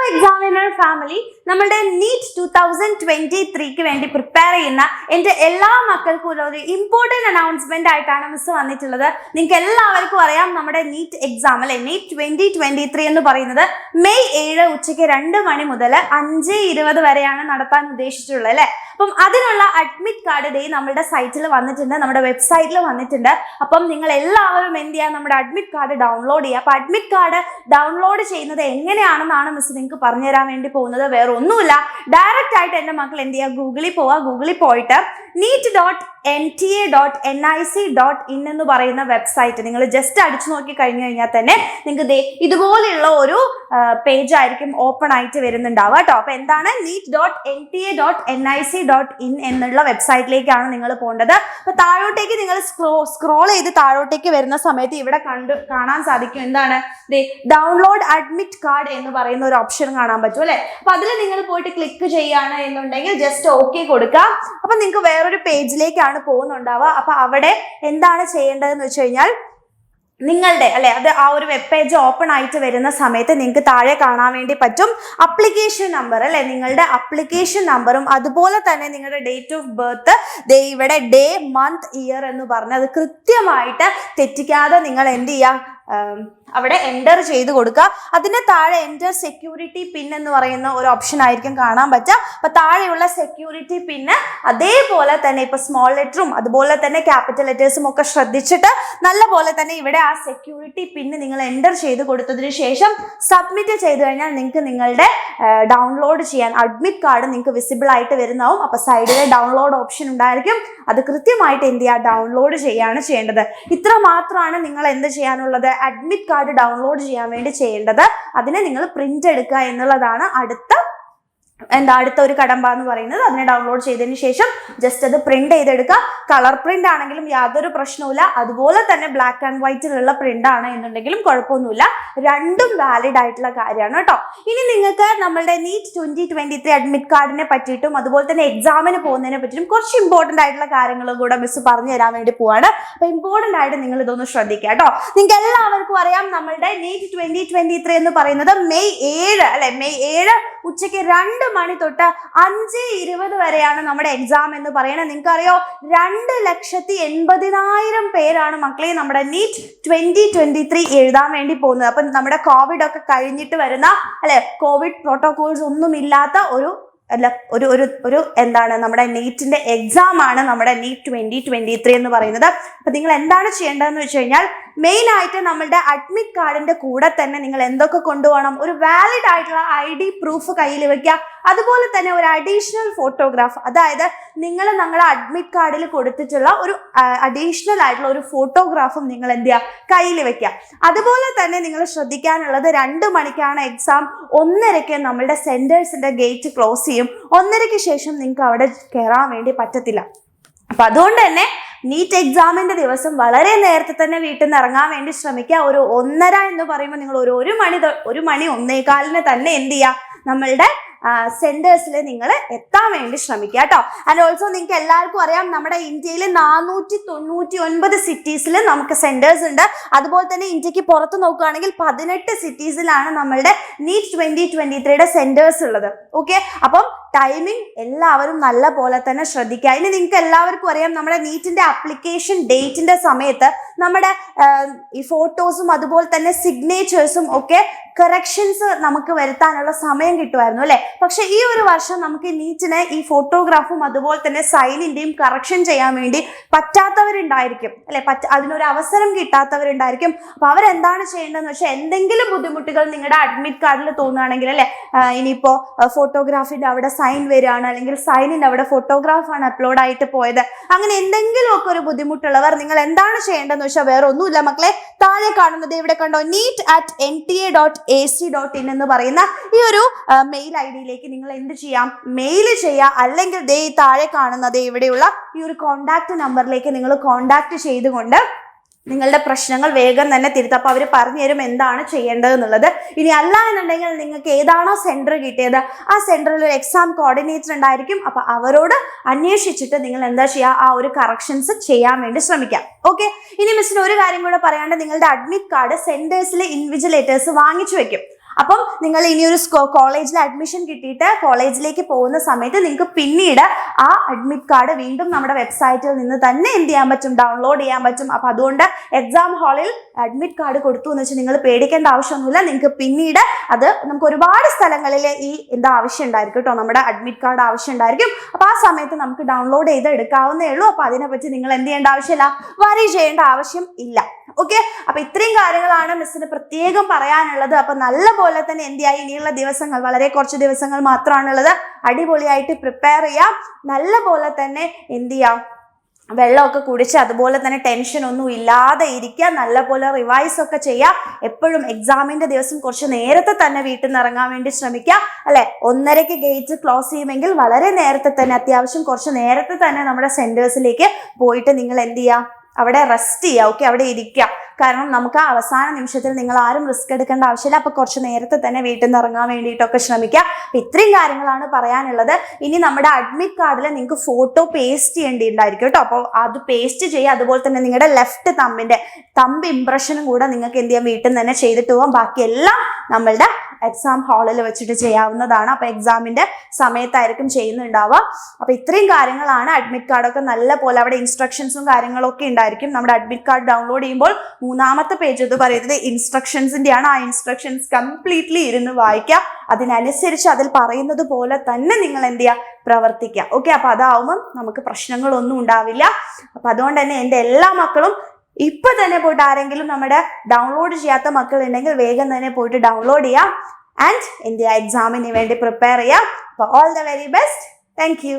Examiner family നമ്മുടെ NEET 2023ക്ക് വേണ്ടി prepare ചെയ്യുന്ന എൻ്റെ എല്ലാ മക്കൾക്കും ഒരു ഇമ്പോർട്ടൻറ്റ് അനൗൺസ്മെന്റ് ആയിട്ടാണ് മിസ് വന്നിട്ടുള്ളത്. നിങ്ങൾക്ക് എല്ലാവർക്കും അറിയാം നമ്മുടെ നീറ്റ് എക്സാം അല്ലെ, നീറ്റ് 2023 എന്ന് പറയുന്നത് മെയ് 7 ഉച്ചയ്ക്ക് 2 മണി മുതൽ 5:20 വരെയാണ് നടത്താൻ ഉദ്ദേശിച്ചിട്ടുള്ളത് അല്ലെ. അപ്പം അതിനുള്ള അഡ്മിറ്റ് കാർഡ് ഡേ നമ്മുടെ സൈറ്റിൽ വന്നിട്ടുണ്ട്, നമ്മുടെ വെബ്സൈറ്റിൽ വന്നിട്ടുണ്ട്. അപ്പം നിങ്ങൾ എല്ലാവരും എന്ത് ചെയ്യുക, നമ്മുടെ അഡ്മിറ്റ് കാർഡ് ഡൗൺലോഡ് ചെയ്യുക. അപ്പൊ അഡ്മിറ്റ് കാർഡ് ഡൗൺലോഡ് ചെയ്യുന്നത് എങ്ങനെയാണെന്നാണ് മിസ് നിങ്ങൾക്ക് പറഞ്ഞുതരാൻ വേണ്ടി പോകുന്നത്. വേറെ ഒന്നുമില്ല, ഡയറക്റ്റ് ആയിട്ട് എൻ്റെ മക്കൾ എന്ത് ചെയ്യുക, ഗൂഗിളിൽ പോവുക. ഗൂഗിളിൽ പോയിട്ട് neet.nta.nic.in എന്ന് പറയുന്ന വെബ്സൈറ്റ് നിങ്ങൾ ജസ്റ്റ് അടിച്ചു നോക്കി കഴിഞ്ഞു കഴിഞ്ഞാൽ തന്നെ നിങ്ങൾക്ക് ഇതുപോലെയുള്ള ഒരു പേജ് ആയിരിക്കും ഓപ്പൺ ആയിട്ട് വരുന്നുണ്ടാവുക കേട്ടോ. അപ്പൊ എന്താണ് neet.nta.nic.in എന്നുള്ള വെബ്സൈറ്റിലേക്കാണ് നിങ്ങൾ പോകേണ്ടത്. അപ്പൊ താഴോട്ടേക്ക് നിങ്ങൾ സ്ക്രോൾ ചെയ്ത് താഴോട്ടേക്ക് വരുന്ന സമയത്ത് ഇവിടെ കാണാൻ സാധിക്കും എന്താണ്, ഡൗൺലോഡ് അഡ്മിറ്റ് കാർഡ് എന്ന് പറയുന്ന ഒരു ഓപ്ഷൻ കാണാൻ പറ്റും അല്ലെ. അപ്പൊ അതിൽ നിങ്ങൾ പോയിട്ട് ക്ലിക്ക് ചെയ്യാണ് എന്നുണ്ടെങ്കിൽ ജസ്റ്റ് ഓക്കെ കൊടുക്കുക. അപ്പൊ നിങ്ങൾക്ക് വേറൊരു പേജിലേക്കാണ് പോകുന്നുണ്ടാവുക. അപ്പൊ അവിടെ എന്താണ് ചെയ്യേണ്ടതെന്ന് വെച്ച് കഴിഞ്ഞാൽ നിങ്ങളുടെ അല്ലെ, അത് ആ ഒരു വെബ് പേജ് ഓപ്പൺ ആയിട്ട് വരുന്ന സമയത്ത് നിങ്ങൾക്ക് താഴെ കാണാൻ വേണ്ടി പറ്റും അപ്ലിക്കേഷൻ നമ്പർ അല്ലെ, നിങ്ങളുടെ അപ്ലിക്കേഷൻ നമ്പറും അതുപോലെ തന്നെ നിങ്ങളുടെ ഡേറ്റ് ഓഫ് ബർത്ത് ഇവിടെ ഡേ മന്ത് ഇയർ എന്ന് പറഞ്ഞ് അത് കൃത്യമായിട്ട് തെറ്റിക്കാതെ നിങ്ങൾ എന്ത് ചെയ്യുക, അവിടെ എൻ്റർ ചെയ്ത് കൊടുക്കുക. അതിൻ്റെ താഴെ എൻ്റർ സെക്യൂരിറ്റി പിൻ എന്ന് പറയുന്ന ഒരു ഓപ്ഷൻ ആയിരിക്കും കാണാൻ പറ്റുക. അപ്പൊ താഴെയുള്ള സെക്യൂരിറ്റി പിന്ന് അതേപോലെ തന്നെ ഇപ്പൊ സ്മോൾ ലെറ്ററും അതുപോലെ തന്നെ ക്യാപിറ്റൽ ലെറ്റേഴ്സും ഒക്കെ ശ്രദ്ധിച്ചിട്ട് നല്ല പോലെ തന്നെ ഇവിടെ ആ സെക്യൂരിറ്റി പിന്ന് നിങ്ങൾ എൻ്റർ ചെയ്ത് കൊടുത്തതിന് ശേഷം സബ്മിറ്റ് ചെയ്ത് കഴിഞ്ഞാൽ നിങ്ങൾക്ക് നിങ്ങളുടെ ഡൗൺലോഡ് ചെയ്യാൻ അഡ്മിറ്റ് കാർഡ് നിങ്ങൾക്ക് വിസിബിൾ ആയിട്ട് വരുന്നതാവും. അപ്പൊ സൈഡിലെ ഡൗൺലോഡ് ഓപ്ഷൻ ഉണ്ടായിരിക്കും, അത് കൃത്യമായിട്ട് എന്ത് ചെയ്യുക, ഡൗൺലോഡ് ചെയ്യാണ് ചെയ്യേണ്ടത്. ഇത്ര മാത്രമാണ് നിങ്ങൾ എന്ത് ചെയ്യാനുള്ളത്, അഡ്മിറ്റ് കാർഡ് ഡൗൺലോഡ് ചെയ്യാൻ വേണ്ടി ചെയ്യേണ്ടത്. അതിനെ നിങ്ങൾ പ്രിന്റ് എടുക്കുക എന്നുള്ളതാണ് അടുത്ത ഒരു കടമ്പ എന്ന് പറയുന്നത്. അതിനെ ഡൗൺലോഡ് ചെയ്തതിന് ശേഷം ജസ്റ്റ് അത് പ്രിന്റ് ചെയ്തെടുക്കുക. കളർ പ്രിന്റ് ആണെങ്കിലും യാതൊരു പ്രശ്നവുമില്ല, അതുപോലെ തന്നെ ബ്ലാക്ക് ആൻഡ് വൈറ്റിലുള്ള പ്രിന്റ് ആണ് എന്നുണ്ടെങ്കിലും കുഴപ്പമൊന്നുമില്ല. രണ്ടും വാലിഡ് ആയിട്ടുള്ള കാര്യമാണ് കേട്ടോ. ഇനി നിങ്ങൾക്ക് നമ്മളുടെ നീറ്റ് 2023 അഡ്മിറ്റ് കാർഡിനെ പറ്റിയിട്ടും അതുപോലെ തന്നെ എക്സാമിന് പോകുന്നതിനെ പറ്റിയിട്ടും കുറച്ച് ഇമ്പോർട്ടന്റ് ആയിട്ടുള്ള കാര്യങ്ങളും കൂടെ മിസ് പറഞ്ഞു തരാൻ വേണ്ടി പോവാണ്. അപ്പൊ ഇമ്പോർട്ടന്റ് ആയിട്ട് നിങ്ങൾ ഇതൊന്ന് ശ്രദ്ധിക്കുക കേട്ടോ. നിങ്ങൾക്ക് എല്ലാവർക്കും അറിയാം നമ്മളുടെ നീറ്റ് 2023 എന്ന് പറയുന്നത് മെയ് 7 അല്ലെ, മെയ് 7 ഉച്ചയ്ക്ക് 2 മണി തൊട്ട് 5:20 വരെയാണ് നമ്മുടെ എക്സാം എന്ന് പറയുന്നത്. നിങ്ങൾക്കറിയോ 2,80,000 പേരാണ് മക്കളെ നമ്മുടെ നീറ്റ് 2023 എഴുതാൻ വേണ്ടി പോകുന്നത്. അപ്പം നമ്മുടെ കോവിഡ് ഒക്കെ കഴിഞ്ഞിട്ട് വരുന്ന അല്ലെ, കോവിഡ് പ്രോട്ടോകോൾസ് ഒന്നും ഇല്ലാത്ത ഒരു എന്താണ് നമ്മുടെ നീറ്റിന്റെ എക്സാം ആണ് നമ്മുടെ നീറ്റ് 2023 എന്ന് പറയുന്നത്. അപ്പൊ നിങ്ങൾ എന്താണ് ചെയ്യേണ്ടതെന്ന് വെച്ച് കഴിഞ്ഞാൽ മെയിൻ ആയിട്ട് നമ്മളുടെ അഡ്മിറ്റ് കാർഡിന്റെ കൂടെ തന്നെ നിങ്ങൾ എന്തൊക്കെ കൊണ്ടുപോകണം, ഒരു വാലിഡ് ആയിട്ടുള്ള ID പ്രൂഫ് കയ്യിൽ വെക്കുക. അതുപോലെ തന്നെ ഒരു അഡീഷണൽ ഫോട്ടോഗ്രാഫ്, അതായത് നിങ്ങൾ നിങ്ങളുടെ അഡ്മിറ്റ് കാർഡിൽ കൊടുത്തിട്ടുള്ള ഒരു അഡീഷണൽ ആയിട്ടുള്ള ഒരു ഫോട്ടോഗ്രാഫും നിങ്ങൾ എന്ത് ചെയ്യുക, കയ്യിൽ വെക്കുക. അതുപോലെ തന്നെ നിങ്ങൾ ശ്രദ്ധിക്കാനുള്ളത് 2 മണിക്കാണ് എക്സാം, 1:30 നമ്മളുടെ സെന്റേഴ്സിന്റെ ഗേറ്റ് ക്ലോസ് ചെയ്യും. 1:30 ശേഷം നിങ്ങൾക്ക് അവിടെ കയറാൻ വേണ്ടി പറ്റത്തില്ല. അപ്പൊ അതുകൊണ്ട് തന്നെ നീറ്റ് എക്സാമിന്റെ ദിവസം വളരെ നേരത്തെ തന്നെ വീട്ടിൽ നിന്ന് ഇറങ്ങാൻ വേണ്ടി ശ്രമിക്കുക. ഒരു 1:30 എന്ന് പറയുമ്പോൾ നിങ്ങൾ ഒരു 1 മണി 1:15 തന്നെ എന്ത് ചെയ്യുക, നമ്മളുടെ സെന്റേഴ്സിൽ നിങ്ങൾ എത്താൻ വേണ്ടി ശ്രമിക്കുക കേട്ടോ. ആൻഡ് ഓൾസോ നിങ്ങൾക്ക് എല്ലാവർക്കും അറിയാം നമ്മുടെ ഇന്ത്യയിൽ 499 സിറ്റീസിൽ നമുക്ക് സെന്റേഴ്സ് ഉണ്ട്. അതുപോലെ തന്നെ ഇന്ത്യക്ക് പുറത്ത് നോക്കുകയാണെങ്കിൽ 18 സിറ്റീസിലാണ് നമ്മളുടെ നീറ്റ് 2023 സെന്റേഴ്സ് ഉള്ളത്. ഓക്കെ, അപ്പം ടൈമിംഗ് എല്ലാവരും നല്ല പോലെ തന്നെ ശ്രദ്ധിക്കുക. ഇനി നിങ്ങൾക്ക് എല്ലാവർക്കും അറിയാം നമ്മുടെ നീറ്റിന്റെ അപ്ലിക്കേഷൻ ഡേറ്റിന്റെ സമയത്ത് നമ്മുടെ ഈ ഫോട്ടോസും അതുപോലെ തന്നെ സിഗ്നേച്ചേഴ്സും ഒക്കെ കറക്ഷൻസ് നമുക്ക് വരുത്താനുള്ള സമയം കിട്ടുമായിരുന്നു അല്ലെ. പക്ഷെ ഈ ഒരു വർഷം നമുക്ക് നീറ്റിന് ഈ ഫോട്ടോഗ്രാഫും അതുപോലെ തന്നെ സൈനിന്റെയും കറക്ഷൻ ചെയ്യാൻ വേണ്ടി പറ്റാത്തവരുണ്ടായിരിക്കും അല്ലെ, അതിനൊരു അവസരം കിട്ടാത്തവരുണ്ടായിരിക്കും. അപ്പൊ അവരെന്താണ് ചെയ്യേണ്ടതെന്ന് വെച്ചാൽ എന്തെങ്കിലും ബുദ്ധിമുട്ടുകൾ നിങ്ങളുടെ അഡ്മിറ്റ് കാർഡിൽ തോന്നുകയാണെങ്കിൽ അല്ലെ, ഇനിയിപ്പോ ഫോട്ടോഗ്രാഫിന്റെ അവിടെ സൈൻ വരികയാണ് അല്ലെങ്കിൽ സൈനിന്റെ അവിടെ ഫോട്ടോഗ്രാഫാണ് അപ്ലോഡ് ആയിട്ട് പോയത്, അങ്ങനെ എന്തെങ്കിലും ഒക്കെ ഒരു ബുദ്ധിമുട്ടുള്ളവർ നിങ്ങൾ എന്താണ് ചെയ്യേണ്ടതെന്ന് വെച്ചാൽ വേറെ ഒന്നുമില്ല മക്കളെ, താഴെ കാണുന്നത് ഇവിടെ കണ്ടോ, neet@nta.ac.in എന്ന് പറയുന്ന ഈ ഒരു മെയിൽ ID-യിലേക്ക് നിങ്ങൾ എന്ത് ചെയ്യാം, മെയിൽ ചെയ്യുക. അല്ലെങ്കിൽ താഴെ കാണുന്നത് ഇവിടെയുള്ള ഈ ഒരു കോണ്ടാക്ട് നമ്പറിലേക്ക് നിങ്ങൾ കോണ്ടാക്ട് ചെയ്തുകൊണ്ട് നിങ്ങളുടെ പ്രശ്നങ്ങൾ വേഗം തന്നെ തിരുത്തുക. അപ്പോൾ അവർ പറഞ്ഞു തരും എന്താണ് ചെയ്യേണ്ടത് എന്നുള്ളത്. ഇനി അല്ല എന്നുണ്ടെങ്കിൽ നിങ്ങൾക്ക് ഏതാണോ സെന്റർ കിട്ടിയത് ആ സെന്ററിൽ ഒരു എക്സാം കോർഡിനേറ്റർ ഉണ്ടായിരിക്കും. അപ്പൊ അവരോട് അന്വേഷിച്ചിട്ട് നിങ്ങൾ എന്താ ചെയ്യുക, ആ ഒരു കറക്ഷൻസ് ചെയ്യാൻ വേണ്ടി ശ്രമിക്കാം. ഓക്കെ, ഇനി മിസ്സിന് ഒരു കാര്യം കൂടെ പറയാണ്ട്, നിങ്ങളുടെ അഡ്മിറ്റ് കാർഡ് സെന്റേഴ്സിലെ ഇൻവിജിലേറ്റേഴ്സ് വാങ്ങിച്ചു വെക്കും. അപ്പം നിങ്ങൾ ഇനി ഒരു കോളേജിൽ അഡ്മിഷൻ കിട്ടിയിട്ട് കോളേജിലേക്ക് പോകുന്ന സമയത്ത് നിങ്ങൾക്ക് പിന്നീട് ആ അഡ്മിറ്റ് കാർഡ് വീണ്ടും നമ്മുടെ വെബ്സൈറ്റിൽ നിന്ന് തന്നെ എന്ത് ചെയ്യാൻ പറ്റും, ഡൗൺലോഡ് ചെയ്യാൻ പറ്റും. അപ്പൊ അതുകൊണ്ട് എക്സാം ഹാളിൽ അഡ്മിറ്റ് കാർഡ് കൊടുത്തു എന്ന് വെച്ചാൽ നിങ്ങൾ പേടിക്കേണ്ട ആവശ്യമൊന്നുമില്ല. നിങ്ങൾക്ക് പിന്നീട് അത് നമുക്ക് ഒരുപാട് സ്ഥലങ്ങളിൽ ഈ എന്താ ആവശ്യം ഉണ്ടായിരിക്കും കേട്ടോ, നമ്മുടെ അഡ്മിറ്റ് കാർഡ് ആവശ്യം ഉണ്ടായിരിക്കും. അപ്പൊ ആ സമയത്ത് നമുക്ക് ഡൗൺലോഡ് ചെയ്ത് എടുക്കാവുന്നേ ഉള്ളൂ. അപ്പൊ അതിനെപ്പറ്റി നിങ്ങൾ എന്ത് ചെയ്യേണ്ട ആവശ്യമില്ല, വറി ചെയ്യേണ്ട ആവശ്യം ഇല്ല. ഓക്കെ, അപ്പൊ ഇത്രയും കാര്യങ്ങളാണ് മിസ്സിന് പ്രത്യേകം പറയാനുള്ളത്. അപ്പൊ നല്ല പോലെ തന്നെ എന്ത് ചെയ്യാം, ഇനിയുള്ള ദിവസങ്ങൾ വളരെ കുറച്ച് ദിവസങ്ങൾ മാത്രമാണുള്ളത്, അടിപൊളിയായിട്ട് പ്രിപ്പയർ ചെയ്യാം. നല്ല പോലെ തന്നെ എന്ത് ചെയ്യാം, വെള്ളമൊക്കെ കുടിച്ച് അതുപോലെ തന്നെ ടെൻഷൻ ഒന്നും ഇല്ലാതെ ഇരിക്കുക, നല്ലപോലെ റിവൈസ് ഒക്കെ ചെയ്യുക. എപ്പോഴും എക്സാമിന്റെ ദിവസം കുറച്ച് നേരത്തെ തന്നെ വീട്ടിൽ നിന്ന് ഇറങ്ങാൻ വേണ്ടി ശ്രമിക്കുക. അല്ലെ, 1:30 ഗേറ്റ് ക്ലോസ് ചെയ്യുമെങ്കിൽ വളരെ നേരത്തെ തന്നെ, അത്യാവശ്യം കുറച്ച് നേരത്തെ തന്നെ നമ്മുടെ സെന്റേഴ്സിലേക്ക് പോയിട്ട് നിങ്ങൾ എന്ത് ചെയ്യുക, അവിടെ റെസ്റ്റ് ചെയ്യുക. ഓക്കെ, അവിടെ ഇരിക്കുക. കാരണം നമുക്ക് ആ അവസാന നിമിഷത്തിൽ നിങ്ങൾ ആരും റിസ്ക് എടുക്കേണ്ട ആവശ്യമില്ല. അപ്പൊ കുറച്ച് നേരത്തെ തന്നെ വീട്ടിൽ നിന്ന് ഇറങ്ങാൻ വേണ്ടിയിട്ടൊക്കെ ശ്രമിക്കുക. അപ്പൊ ഇത്രയും കാര്യങ്ങളാണ് പറയാനുള്ളത്. ഇനി നമ്മുടെ അഡ്മിറ്റ് കാർഡിൽ നിങ്ങൾക്ക് ഫോട്ടോ പേസ്റ്റ് ചെയ്യേണ്ടിണ്ടായിരിക്കും കേട്ടോ. അപ്പോൾ അത് പേസ്റ്റ് ചെയ്യുക. അതുപോലെ തന്നെ നിങ്ങളുടെ ലെഫ്റ്റ് തമ്പ് ഇംപ്രഷനും കൂടെ നിങ്ങൾക്ക് എന്ത് ചെയ്യാം, വീട്ടിൽ നിന്ന് തന്നെ ചെയ്തിട്ട് പോകാം. ബാക്കിയെല്ലാം നമ്മളുടെ എക്സാം ഹാളിൽ വെച്ചിട്ട് ചെയ്യാവുന്നതാണ്. അപ്പൊ എക്സാമിന്റെ സമയത്തായിരിക്കും ചെയ്യുന്നുണ്ടാവുക. അപ്പൊ ഇത്രയും കാര്യങ്ങളാണ്. അഡ്മിറ്റ് കാർഡൊക്കെ നല്ല പോലെ അവിടെ ഇൻസ്ട്രക്ഷൻസും കാര്യങ്ങളൊക്കെ ഉണ്ടായിരിക്കും. നമ്മുടെ അഡ്മിറ്റ് കാർഡ് ഡൗൺലോഡ് ചെയ്യുമ്പോൾ 3-ാമത്തെ പേജ് എന്ന് പറയുന്നത് ഇൻസ്ട്രക്ഷൻസിന്റെ ആണ്. ആ ഇൻസ്ട്രക്ഷൻസ് കംപ്ലീറ്റ്ലി ഇരുന്ന് വായിക്കുക. അതിനനുസരിച്ച് അതിൽ പറയുന്നത് പോലെ തന്നെ നിങ്ങൾ എന്ത് ചെയ്യുക, പ്രവർത്തിക്കുക. ഓക്കെ, അപ്പൊ അതാവുമ്പം നമുക്ക് പ്രശ്നങ്ങളൊന്നും ഉണ്ടാവില്ല. അപ്പൊ അതുകൊണ്ട് തന്നെ എൻ്റെ എല്ലാ മക്കളും ഇപ്പൊ തന്നെ പോയിട്ട്, ആരെങ്കിലും നമ്മുടെ ഡൗൺലോഡ് ചെയ്യാത്ത മക്കൾ ഉണ്ടെങ്കിൽ വേഗം തന്നെ പോയിട്ട് ഡൗൺലോഡ് ചെയ്യാം. ആൻഡ് എന്ത് ചെയ്യുക, എക്സാമിന് വേണ്ടി പ്രിപ്പയർ ചെയ്യാം. അപ്പൊ all the very best. Thank you.